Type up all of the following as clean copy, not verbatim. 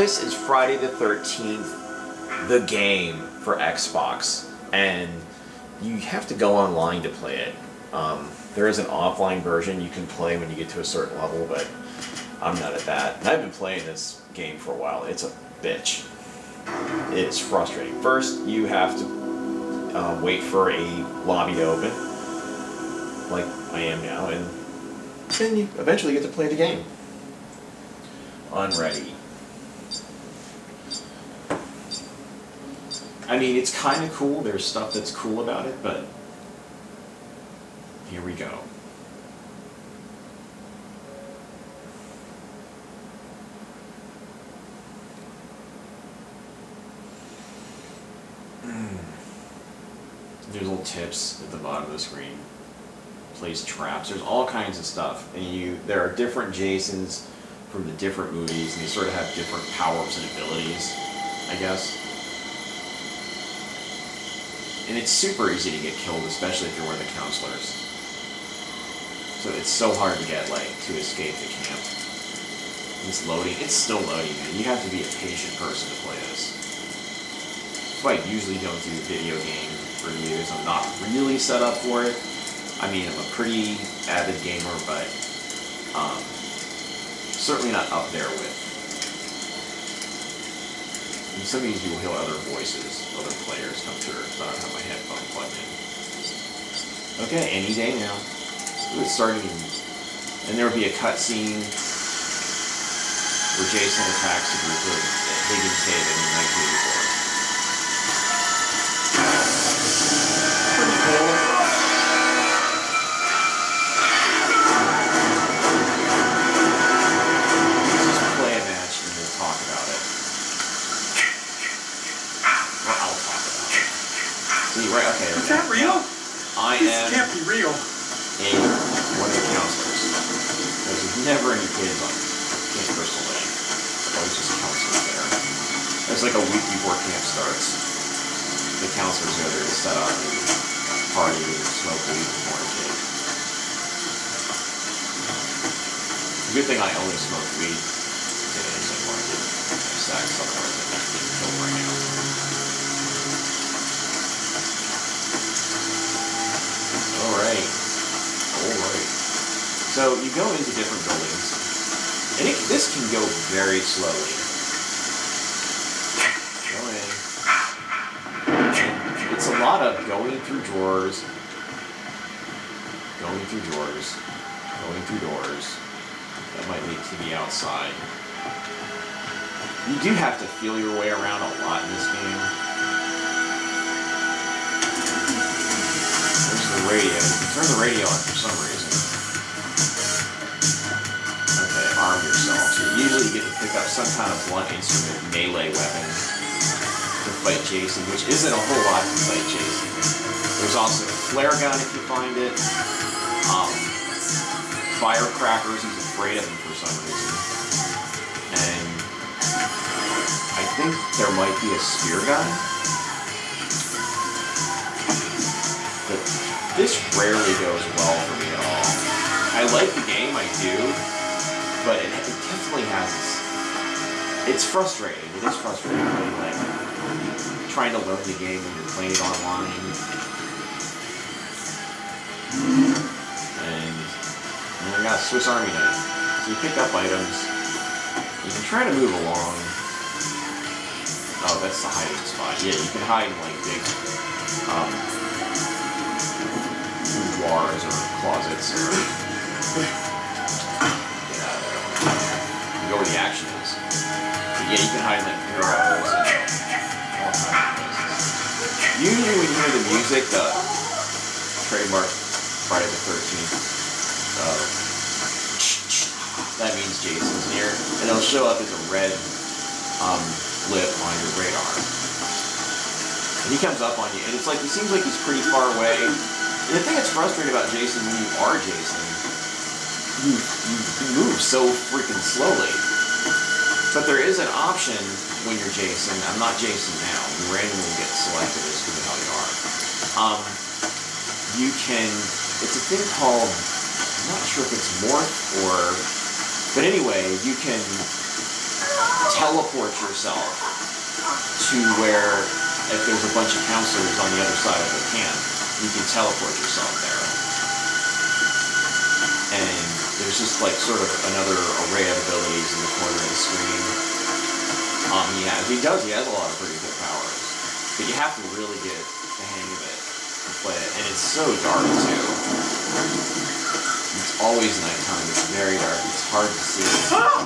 this is Friday the 13th, the game for Xbox, and you have to go online to play it. There is an offline version you can play when you get to a certain level, but I'm not at that. And I've been playing this game for a while. It's a bitch. It's frustrating. First, you have to wait for a lobby to open, like I am now, and then you eventually get to play the game. Unready. I mean, it's kind of cool. There's stuff that's cool about it, but here we go. There's little tips at the bottom of the screen. Place traps. There's all kinds of stuff, and there are different Jasons from the different movies, and they sort of have different powers and abilities, I guess. And it's super easy to get killed, especially if you're one of the counselors. So it's so hard to get, to escape the camp. It's loading. It's still loading, man. You have to be a patient person to play this. That's why I usually don't do video game reviews. I'm not really set up for it. I mean, I'm a pretty avid gamer, but certainly not up there with. And some of these you will hear other voices, other players come through, so I don't have my headphone plugged in. Okay, any day now. Ooh, it's starting, and there will be a cutscene where Jason attacks a group of Higgins Haven in 1984. Pretty cool. Let's just play a match and we'll talk about it. Well, I'll talk about it. See, right? Okay. Is that real? This can't be real. One of the counselors. There's never any kids on Camp Crystal Lake. There's always just counselors there. There's like a week before camp starts. The counselors go there to set up and party and smoke weed and fornicate. Good thing I only smoke weed. Today, so I want to get sex, otherwise I'm not getting killed right now. Alright. So you go into different buildings, and this can go very slowly. Go in. It's a lot of going through drawers, going through drawers, going through doors. That might lead to the outside. You do have to feel your way around a lot in this game. There's the radio. You can turn the radio on for some reason. Arm yourself. So usually you get to pick up some kind of blunt instrument, melee weapon to fight Jason, which isn't a whole lot to fight Jason. There's also a flare gun if you find it. Firecrackers, he's afraid of them for some reason. And I think there might be a spear gun. But this rarely goes well for me at all. I like the game, I do. But it definitely has it's frustrating. It is frustrating, really, trying to learn the game when you're playing it online. And we got a Swiss Army knife. So you pick up items. You can try to move along. Oh, that's the hiding spot. Yeah, you can hide in big boudoirs or closets or go where the action is. But yeah, you can hide in bureaus and all kinds of places. Usually when you hear the music, the trademark Friday the 13th, that means Jason's near, and it'll show up as a red blip on your radar. And he comes up on you, and it's it seems like he's pretty far away. And the thing that's frustrating about Jason when you are Jason, you move so freaking slowly. But there is an option when you're Jason. I'm not Jason now. You randomly get selected as to how you are. You can, it's a thing called, I'm not sure if it's morph or, but anyway, you can teleport yourself to where, if there's a bunch of counselors on the other side of the camp, you can teleport yourself there. And there's just like sort of another array of abilities in the corner of the screen. He has a lot of pretty good powers, but you have to really get the hang of it to play it, and it's so dark too. It's always nighttime, it's very dark, it's hard to see.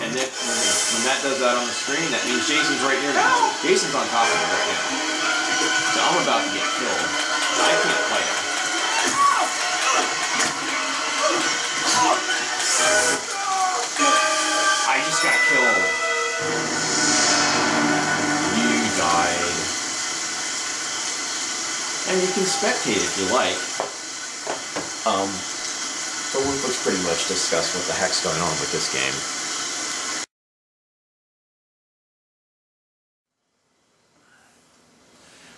And then when that does that on the screen, that means Jason's right near me. Jason's on top of me right now. So I'm about to get killed. I can't fight him. I just got killed. You died. And you can spectate if you like. But let's pretty much discuss what the heck's going on with this game.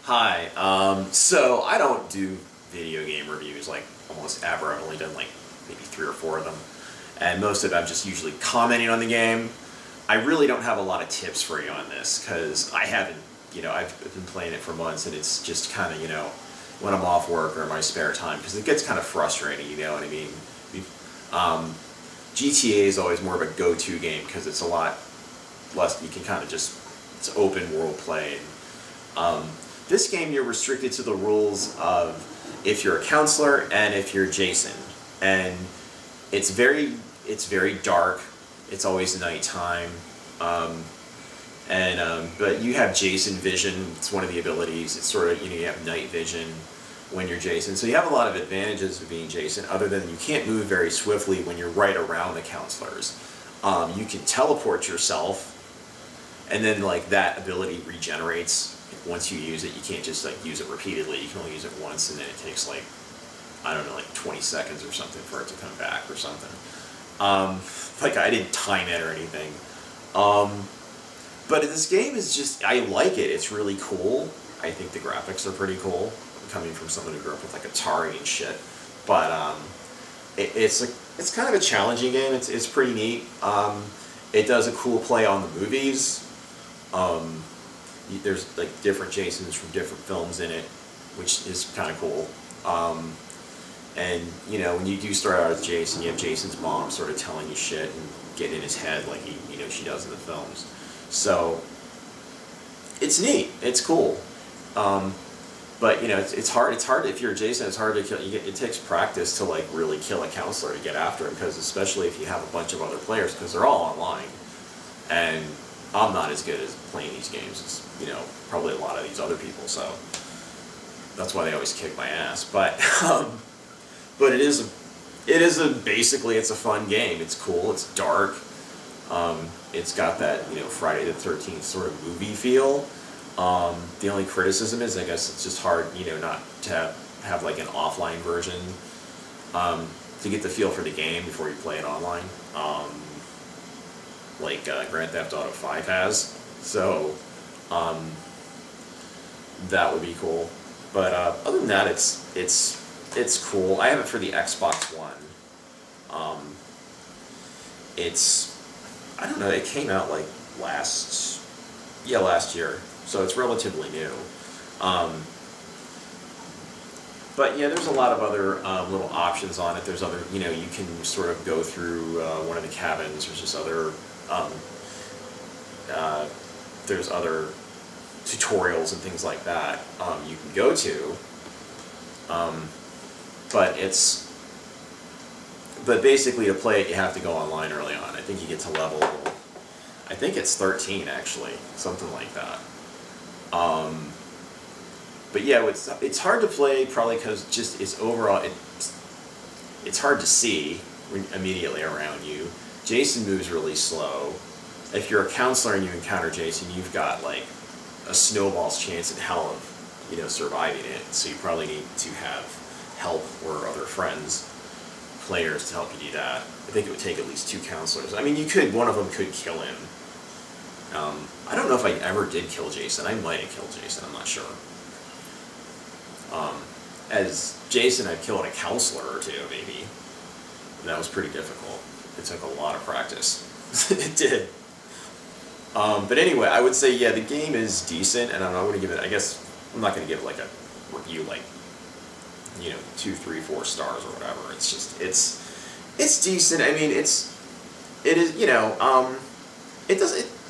Hi, so I don't do video game reviews like almost ever. I've only done like maybe 3 or 4 of them. And most of it I'm just usually commenting on the game. I really don't have a lot of tips for you on this, because I haven't, I've been playing it for months, and it's just kind of, when I'm off work or in my spare time, because it gets kind of frustrating, you know what I mean? GTA is always more of a go-to game, because it's a lot less, you can kind of just, it's open world play. This game, you're restricted to the rules of if you're a counselor and if you're Jason. And it's very dark. It's always nighttime. But you have Jason vision. It's one of the abilities. It's sort of, you have night vision when you're Jason. So you have a lot of advantages of being Jason, other than you can't move very swiftly when you're right around the counselors. You can teleport yourself, and then like that ability regenerates once you use it. You can't just like use it repeatedly. You can only use it once, and then it takes like, I don't know, like 20 seconds or something for it to come back or something. Like I didn't time it or anything. But this game is just, I like it. It's really cool. I think the graphics are pretty cool, coming from someone who grew up with like Atari and shit. But it's kind of a challenging game. It's pretty neat. It does a cool play on the movies. There's like different Jasons from different films in it, which is kind of cool. And when you do start out as Jason, you have Jason's mom sort of telling you shit and getting in his head like she does in the films. So it's neat. It's cool. But it's hard. It's hard if you're Jason. It's hard to kill. It takes practice to like really kill a counselor to get after him, because especially if you have a bunch of other players, because they're all online, and I'm not as good as playing these games as probably a lot of these other people. So that's why they always kick my ass. But it is basically it's a fun game. It's cool. It's dark. It's got that Friday the 13th sort of movie feel. The only criticism is, I guess, it's just hard not to have like an offline version to get the feel for the game before you play it online, like Grand Theft Auto 5 has. So that would be cool. But other than that, it's cool. I have it for the Xbox One. I don't know, it came out like last year, so it's relatively new. But yeah, there's a lot of other little options on it. There's other, you can sort of go through one of the cabins. There's just other, there's other tutorials and things like that you can go to. But basically to play it, you have to go online early on. I think you get to level, I think it's 13 actually, something like that. But yeah, it's hard to play probably because just it's overall, it's hard to see immediately around you. Jason moves really slow. If you're a counselor and you encounter Jason, you've got like a snowball's chance in hell of surviving it. So you probably need to have help or other friends, players, to help you do that. I think it would take at least 2 counselors. I mean, one of them could kill him. I don't know if I ever did kill Jason. I might have killed Jason, I'm not sure. As Jason, I've killed a counselor or 2, maybe. And that was pretty difficult. It took a lot of practice. It did. But anyway, I would say, yeah, the game is decent, and I'm not going to give it, I guess, I'm not going to give it like a review like, 2, 3, 4 stars or whatever. It's just, it's decent. I mean, it is,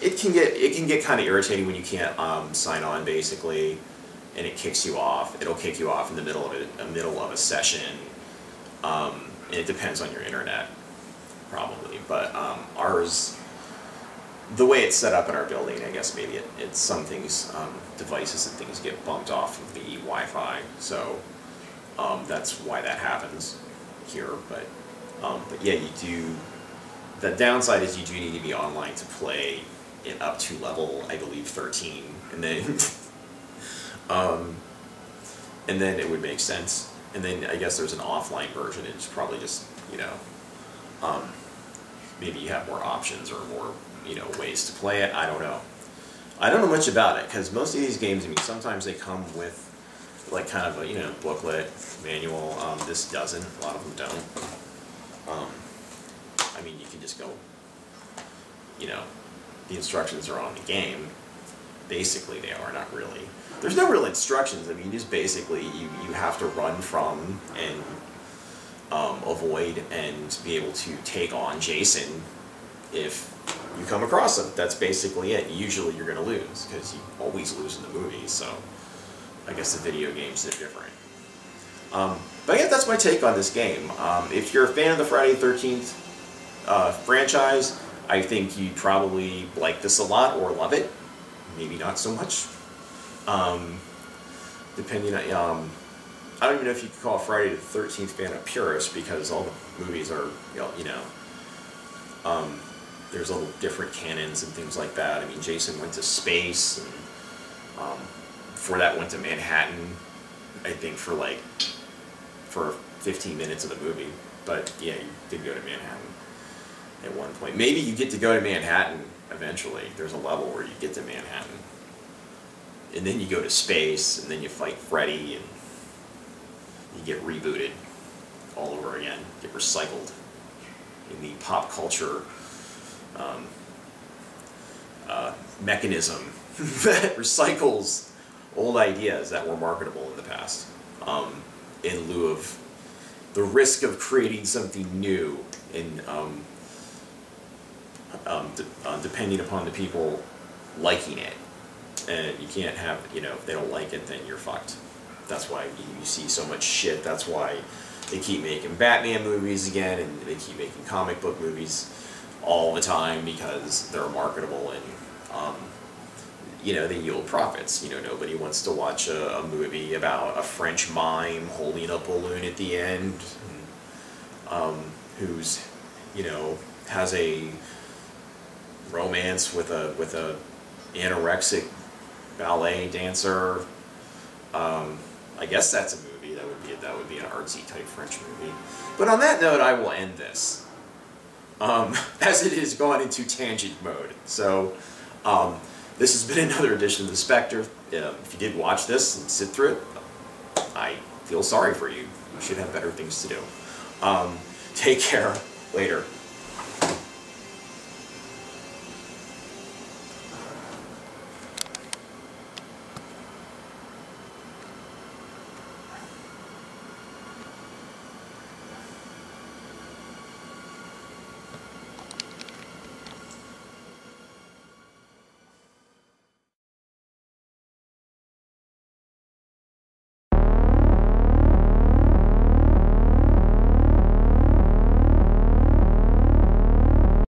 it can get kind of irritating when you can't sign on, basically, and it kicks you off. It'll kick you off in the middle of a session, and it depends on your internet, probably. But ours, the way it's set up in our building, I guess maybe it's some things, devices and things get bumped off of the Wi-Fi, so that's why that happens here. But yeah, you do. The downside is you do need to be online to play it up to level, I believe, 13, and then and then it would make sense. And then I guess there's an offline version. It's probably just maybe you have more options or more ways to play it. I don't know. I don't know much about it because most of these games, I mean, sometimes they come with like kind of a booklet, manual. This doesn't. A lot of them don't. I mean, you can just go. The instructions are on the game. Basically, they are not really. There's no real instructions. I mean, just basically you have to run from and avoid and be able to take on Jason if you come across him. That's basically it. Usually you're going to lose because you always lose in the movies. So I guess the video games are different. But yeah, that's my take on this game. If you're a fan of the Friday the 13th franchise, I think you'd probably like this a lot or love it. Maybe not so much. Depending on, I don't even know if you could call Friday the 13th fan a purist because all the movies are, there's all different canons and things like that. I mean, Jason went to space, and before that went to Manhattan, I think for 15 minutes of the movie. But yeah, you did go to Manhattan at one point. Maybe you get to go to Manhattan eventually. There's a level where you get to Manhattan. And then you go to space, and then you fight Freddy, and you get rebooted all over again, get recycled in the pop culture mechanism that recycles old ideas that were marketable in the past, in lieu of the risk of creating something new, and depending upon the people liking it. And you can't have, if they don't like it, then you're fucked. That's why you see so much shit. That's why they keep making Batman movies again, and they keep making comic book movies all the time because they're marketable and, they yield profits. Nobody wants to watch a movie about a French mime holding a balloon at the end, who's, has a romance with a anorexic ballet dancer. I guess that's a movie. That would be an artsy type French movie. But on that note, I will end this, as it has gone into tangent mode. So this has been another edition of The Spectre. If you did watch this and sit through it, I feel sorry for you. You should have better things to do. Take care. Later.